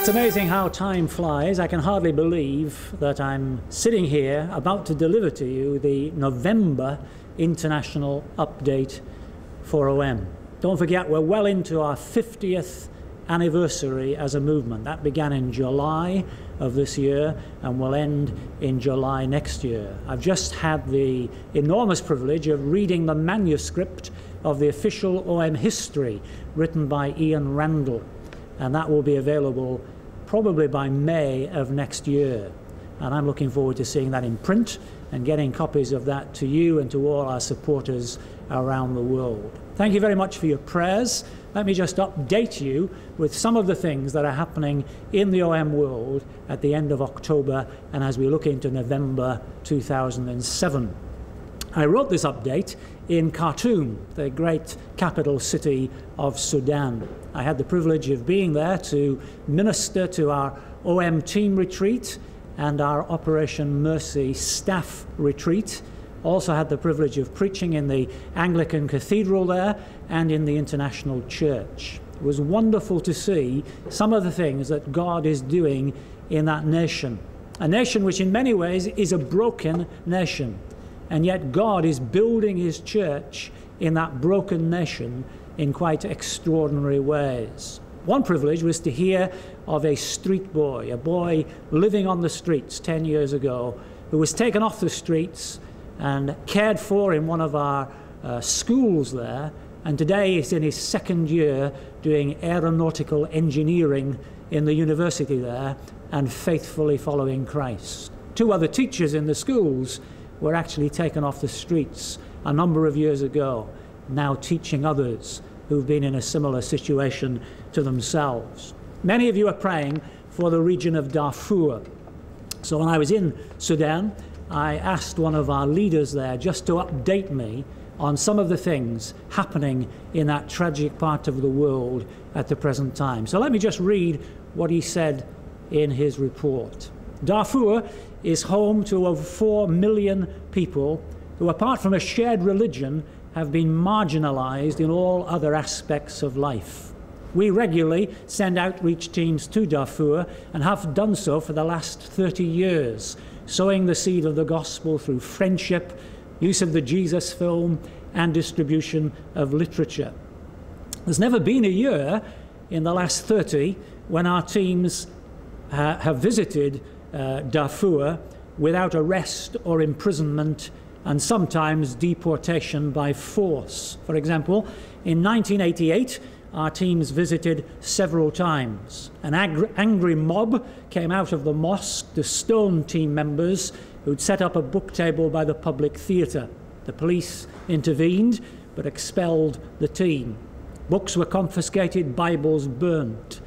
It's amazing how time flies. I can hardly believe that I'm sitting here about to deliver to you the November International Update for OM. Don't forget, we're well into our 50th anniversary as a movement. That began in July of this year and will end in July next year. I've just had the enormous privilege of reading the manuscript of the official OM history written by Ian Randall, and that will be available probably by May of next year. And I'm looking forward to seeing that in print and getting copies of that to you and to all our supporters around the world. Thank you very much for your prayers. Let me just update you with some of the things that are happening in the OM world at the end of October and as we look into November 2007. I wrote this update in Khartoum, the great capital city of Sudan. I had the privilege of being there to minister to our OM team retreat and our Operation Mercy staff retreat. Also had the privilege of preaching in the Anglican Cathedral there and in the International Church. It was wonderful to see some of the things that God is doing in that nation. A nation which in many ways is a broken nation. And yet God is building his church in that broken nation in quite extraordinary ways. One privilege was to hear of a street boy, a boy living on the streets 10 years ago, who was taken off the streets and cared for in one of our schools there, and today he's in his second year doing aeronautical engineering in the university there and faithfully following Christ. Two other teachers in the schools were actually taken off the streets a number of years ago, now teaching others who've been in a similar situation to themselves. Many of you are praying for the region of Darfur. So when I was in Sudan, I asked one of our leaders there just to update me on some of the things happening in that tragic part of the world at the present time. So let me just read what he said in his report. Darfur is home to over 4 million people who, apart from a shared religion, have been marginalized in all other aspects of life. We regularly send outreach teams to Darfur and have done so for the last 30 years, sowing the seed of the gospel through friendship, use of the Jesus film, and distribution of literature. There's never been a year in the last 30 when our teams have visited Darfur without arrest or imprisonment and sometimes deportation by force. For example, in 1988, our teams visited several times. An angry mob came out of the mosque to stone team members who'd set up a book table by the public theatre. The police intervened but expelled the team. Books were confiscated, Bibles burnt.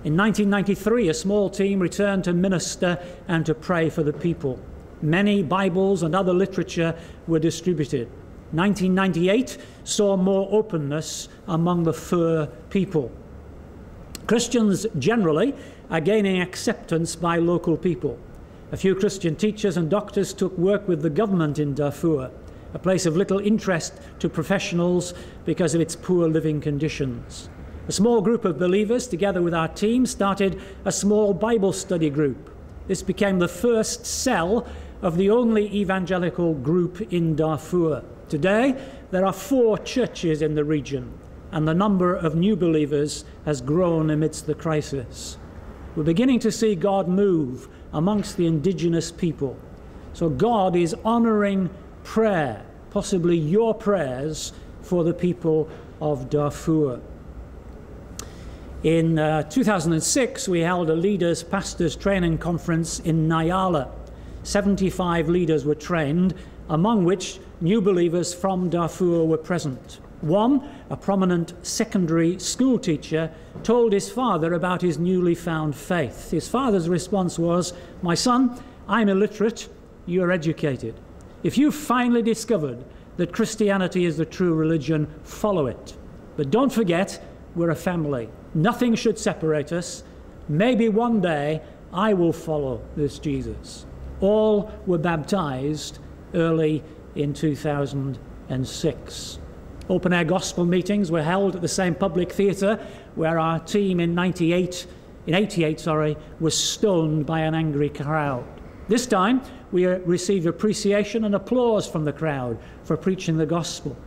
In 1993, a small team returned to minister and to pray for the people. Many Bibles and other literature were distributed. 1998 saw more openness among the Fur people. Christians generally are gaining acceptance by local people. A few Christian teachers and doctors took work with the government in Darfur, a place of little interest to professionals because of its poor living conditions. A small group of believers, together with our team, started a small Bible study group. This became the first cell of the only evangelical group in Darfur. Today, there are 4 churches in the region, and the number of new believers has grown amidst the crisis. We're beginning to see God move amongst the indigenous people. So God is honoring prayer, possibly your prayers, for the people of Darfur. In 2006, we held a leaders pastors training conference in Nyala. 75 leaders were trained, among which new believers from Darfur were present. One, a prominent secondary school teacher, told his father about his newly found faith. His father's response was, "My son, I'm illiterate, you're educated. If you've finally discovered that Christianity is the true religion, follow it. But don't forget, we're a family. Nothing should separate us. Maybe one day I will follow this Jesus." All were baptized early in 2006. Open-air gospel meetings were held at the same public theatre where our team in '98 in 88, sorry, was stoned by an angry crowd. This time, we received appreciation and applause from the crowd for preaching the gospel.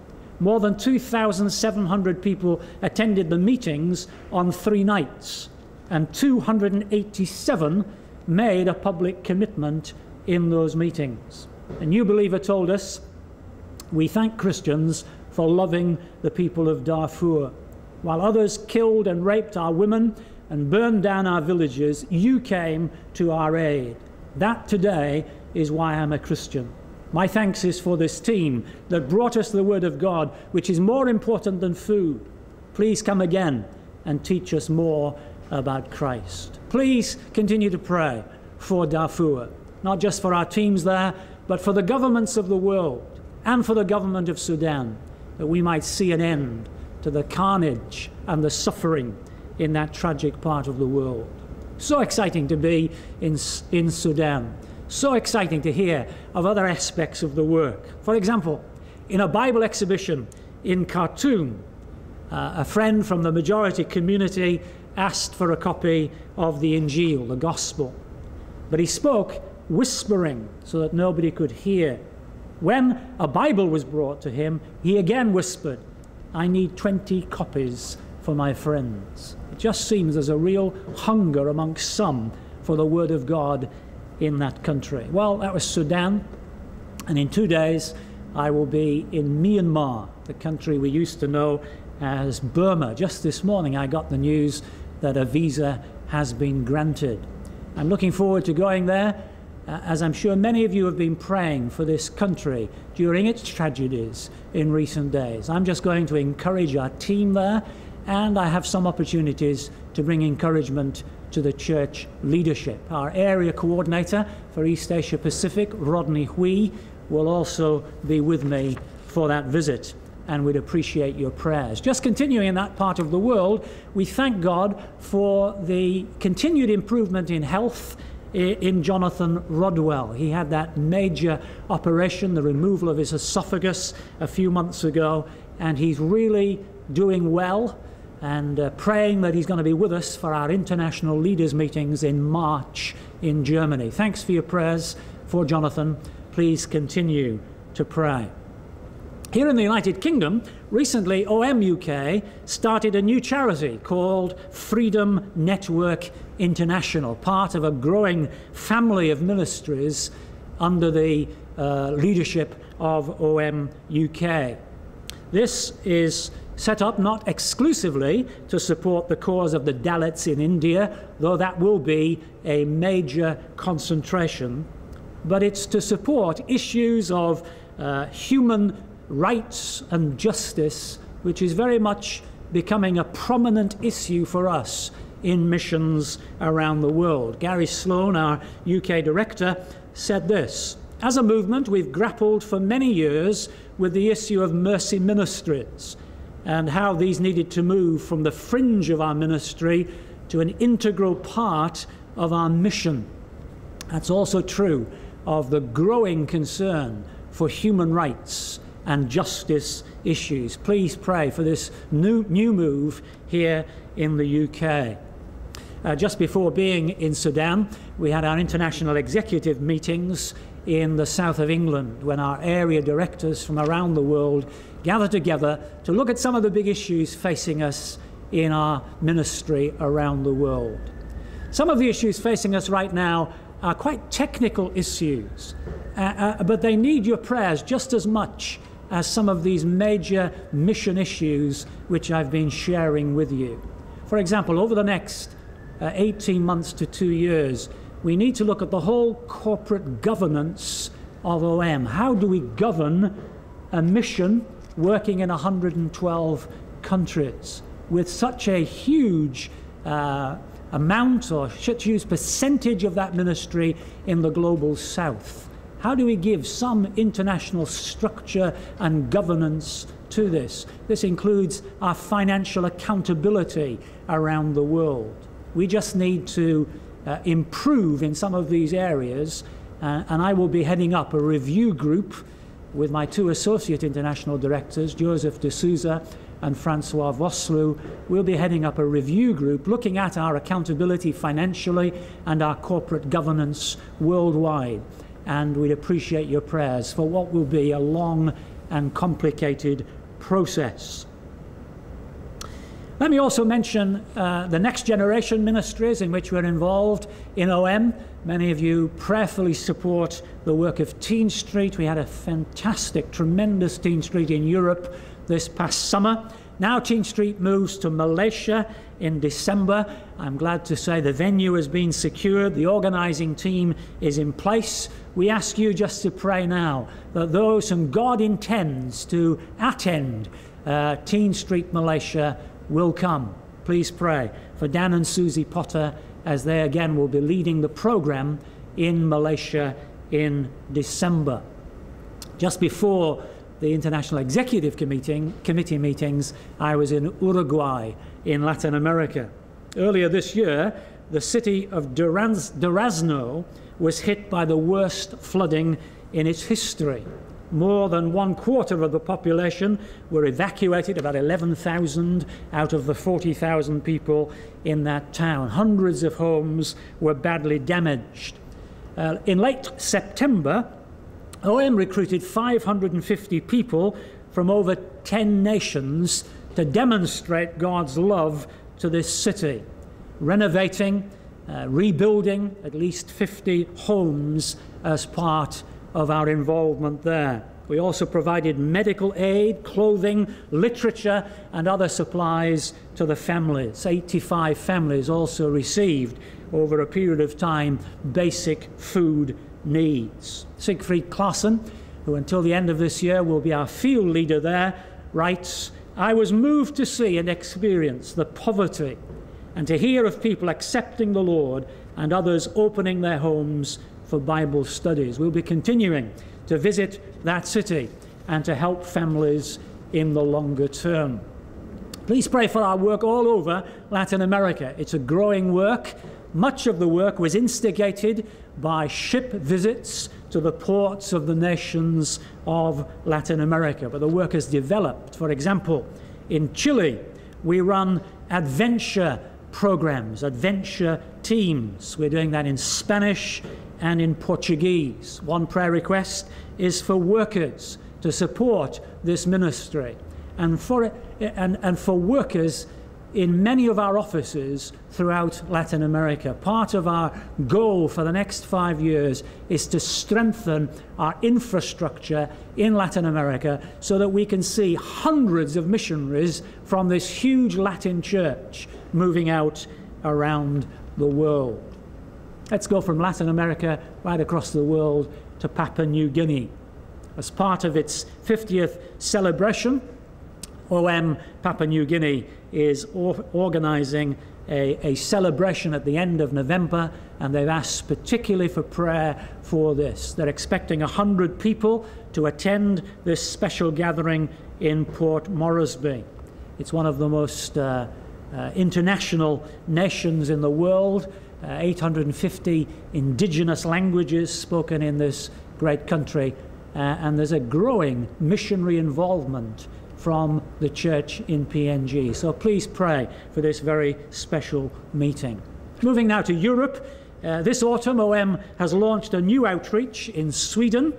More than 2,700 people attended the meetings on 3 nights, and 287 made a public commitment in those meetings. A new believer told us, "We thank Christians for loving the people of Darfur. While others killed and raped our women and burned down our villages, you came to our aid. That today is why I'm a Christian. My thanks is for this team that brought us the Word of God, which is more important than food. Please come again and teach us more about Christ." Please continue to pray for Darfur, not just for our teams there, but for the governments of the world and for the government of Sudan, that we might see an end to the carnage and the suffering in that tragic part of the world. So exciting to be in Sudan. So exciting to hear of other aspects of the work. For example, in a Bible exhibition in Khartoum, a friend from the majority community asked for a copy of the Injil, the Gospel. But he spoke whispering so that nobody could hear. When a Bible was brought to him, he again whispered, "I need 20 copies for my friends." It just seems there's a real hunger amongst some for the Word of God in that country. Well, that was Sudan, and in 2 days I will be in Myanmar, the country we used to know as Burma. Just this morning I got the news that a visa has been granted. I'm looking forward to going there, as I'm sure many of you have been praying for this country during its tragedies in recent days. I'm just going to encourage our team there, and I have some opportunities to bring encouragement to the church leadership. Our area coordinator for East Asia Pacific, Rodney Hui, will also be with me for that visit, and we'd appreciate your prayers. Just continuing in that part of the world, we thank God for the continued improvement in health in Jonathan Rodwell. He had that major operation, the removal of his esophagus, a few months ago, and he's really doing well, and praying that he's going to be with us for our international leaders meetings in March in Germany. Thanks for your prayers for Jonathan. Please continue to pray. Here in the United Kingdom, recently OM UK started a new charity called Freedom Network International, part of a growing family of ministries under the leadership of OM UK. This is set up not exclusively to support the cause of the Dalits in India, though that will be a major concentration, but it's to support issues of human rights and justice, which is very much becoming a prominent issue for us in missions around the world. Gary Sloan, our UK director, said this: "As a movement, we've grappled for many years with the issue of mercy ministries and how these needed to move from the fringe of our ministry to an integral part of our mission. That's also true of the growing concern for human rights and justice issues." Please pray for this new move here in the UK. Just before being in Sudan, we had our international executive meetings in the south of England, when our area directors from around the world gathered together to look at some of the big issues facing us in our ministry around the world. Some of the issues facing us right now are quite technical issues, but they need your prayers just as much as some of these major mission issues which I've been sharing with you. For example, over the next 18 months to 2 years, we need to look at the whole corporate governance of OM. How do we govern a mission working in 112 countries with such a huge amount or such a huge percentage of that ministry in the global south? How do we give some international structure and governance to this? This includes our financial accountability around the world. We just need to improve in some of these areas, and I will be heading up a review group with my 2 associate international directors, Joseph de Souza and Francois Vosloo will be heading up a review group looking at our accountability financially and our corporate governance worldwide. And we'd appreciate your prayers for what will be a long and complicated process. Let me also mention the Next Generation ministries in which we're involved in OM. Many of you prayerfully support the work of Teen Street. We had a fantastic, tremendous Teen Street in Europe this past summer. Now Teen Street moves to Malaysia in December. I'm glad to say the venue has been secured. The organising team is in place. We ask you just to pray now that those whom God intends to attend Teen Street Malaysia will come. Please pray for Dan and Susie Potter as they again will be leading the program in Malaysia in December. Just before the International Executive Committee meetings, I was in Uruguay in Latin America. Earlier this year, the city of Durazno was hit by the worst flooding in its history. More than 1/4 of the population were evacuated, about 11,000 out of the 40,000 people in that town. Hundreds of homes were badly damaged. In late September, OM recruited 550 people from over 10 nations to demonstrate God's love to this city, renovating, rebuilding at least 50 homes as part of our involvement there. We also provided medical aid, clothing, literature, and other supplies to the families. 85 families also received, over a period of time, basic food needs. Siegfried Claassen, who until the end of this year will be our field leader there, writes, "I was moved to see and experience the poverty and to hear of people accepting the Lord and others opening their homes for Bible studies." We'll be continuing to visit that city and to help families in the longer term. Please pray for our work all over Latin America. It's a growing work. Much of the work was instigated by ship visits to the ports of the nations of Latin America, but the work has developed. For example, in Chile, we run adventure programs, adventure teams. We're doing that in Spanish and in Portuguese. One prayer request is for workers to support this ministry and for workers in many of our offices throughout Latin America. Part of our goal for the next 5 years is to strengthen our infrastructure in Latin America so that we can see hundreds of missionaries from this huge Latin church moving out around the world. Let's go from Latin America right across the world to Papua New Guinea. As part of its 50th celebration, OM Papua New Guinea is organising a celebration at the end of November, and they've asked particularly for prayer for this. They're expecting 100 people to attend this special gathering in Port Moresby. It's one of the most international nations in the world. 850 indigenous languages spoken in this great country, and there's a growing missionary involvement from the church in PNG. So please pray for this very special meeting. Moving now to Europe, this autumn OM has launched a new outreach in Sweden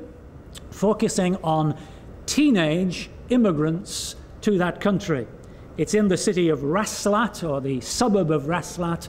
focusing on teenage immigrants to that country. It's in the city of Rasslat, or the suburb of Rasslat,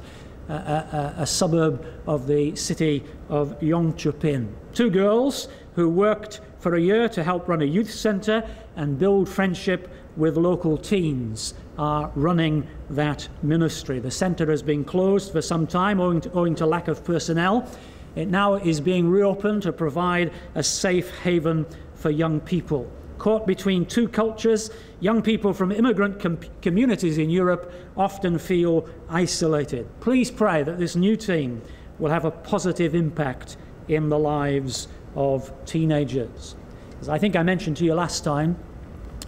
a suburb of the city of Jönköping. 2 girls who worked for a year to help run a youth centre and build friendship with local teens are running that ministry. The centre has been closed for some time owing to lack of personnel. It now is being reopened to provide a safe haven for young people. Caught between 2 cultures, young people from immigrant communities in Europe often feel isolated. Please pray that this new team will have a positive impact in the lives of teenagers. As I think I mentioned to you last time,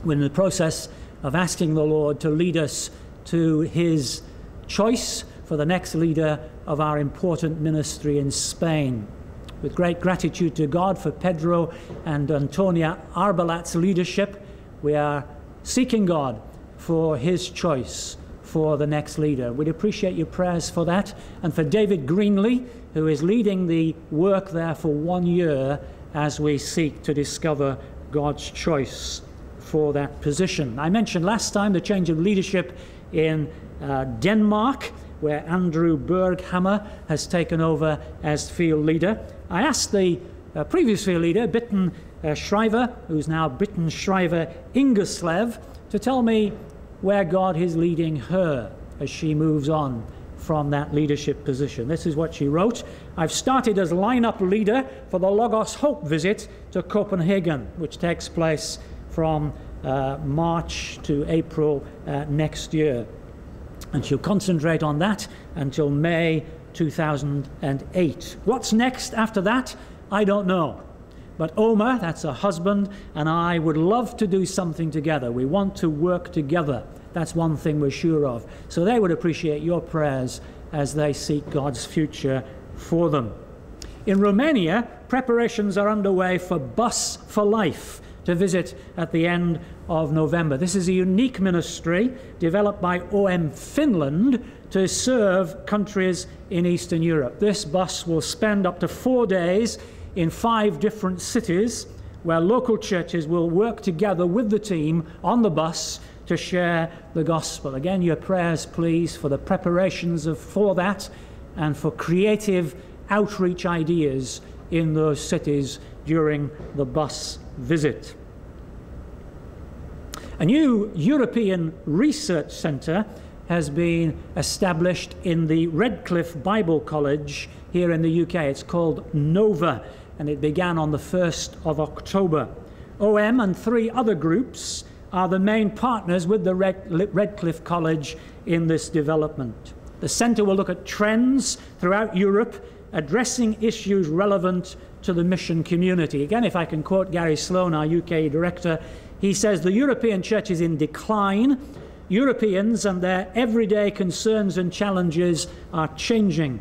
we're in the process of asking the Lord to lead us to his choice for the next leader of our important ministry in Spain. With great gratitude to God for Pedro and Antonia Arbelat's leadership, we are seeking God for his choice for the next leader. We'd appreciate your prayers for that, and for David Greenley, who is leading the work there for 1 year as we seek to discover God's choice for that position. I mentioned last time the change of leadership in Denmark, where Andrew Berghammer has taken over as field leader. I asked the previous field leader, Bitten Schrijver, who's now Bitten Schrijver Ingerslev, to tell me where God is leading her as she moves on from that leadership position. This is what she wrote. I've started as lineup leader for the Logos Hope visit to Copenhagen, which takes place from March to April next year. And she'll concentrate on that until May 2008. What's next after that? I don't know. But Omer, that's her husband, and I would love to do something together. We want to work together. That's one thing we're sure of. So they would appreciate your prayers as they seek God's future for them. In Romania, preparations are underway for Bus for Life to visit at the end of November. This is a unique ministry developed by OM Finland to serve countries in Eastern Europe. This bus will spend up to 4 days in 5 different cities where local churches will work together with the team on the bus to share the gospel. Again, your prayers, please, for the preparations for that and for creative outreach ideas in those cities during the bus visit. A new European research centre has been established in the Redcliffe Bible College here in the UK. It's called Nova, and it began on the 1st of October. OM and 3 other groups are the main partners with the Redcliffe College in this development. The centre will look at trends throughout Europe, addressing issues relevant to the mission community. Again, if I can quote Gary Sloan, our UK director, he says, the European church is in decline. Europeans and their everyday concerns and challenges are changing.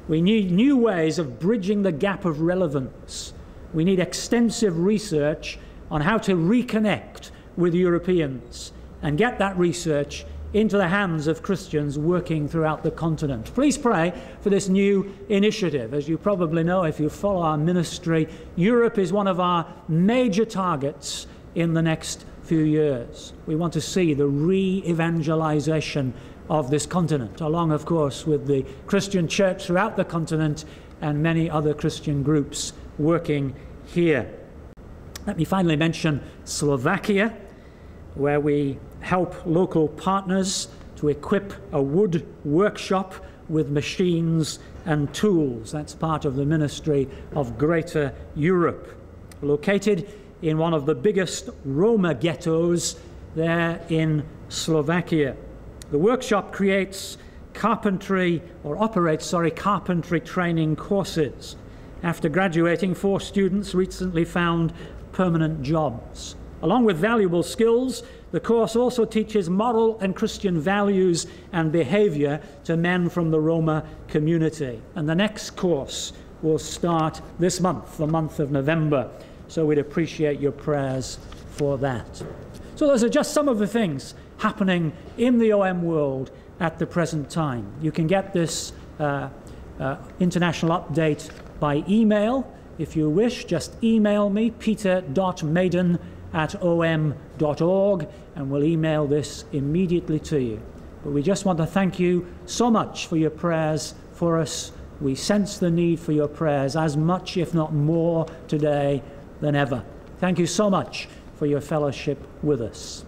We need new ways of bridging the gap of relevance. We need extensive research on how to reconnect with Europeans and get that research into the hands of Christians working throughout the continent. Please pray for this new initiative. As you probably know, if you follow our ministry, Europe is one of our major targets in the next few years. We want to see the re-evangelization of this continent, along, of course, with the Christian church throughout the continent and many other Christian groups working here. Let me finally mention Slovakia, where we help local partners to equip a wood workshop with machines and tools. That's part of the ministry of Greater Europe. Located in one of the biggest Roma ghettos there in Slovakia. The workshop operates carpentry training courses. After graduating, 4 students recently found permanent jobs. Along with valuable skills, the course also teaches moral and Christian values and behavior to men from the Roma community. And the next course will start this month, the month of November. So we'd appreciate your prayers for that. So those are just some of the things happening in the OM world at the present time. You can get this international update by email. If you wish, just email me, peter.maiden@om.org, and we'll email this immediately to you. But we just want to thank you so much for your prayers for us. We sense the need for your prayers as much, if not more, today than ever. Thank you so much for your fellowship with us.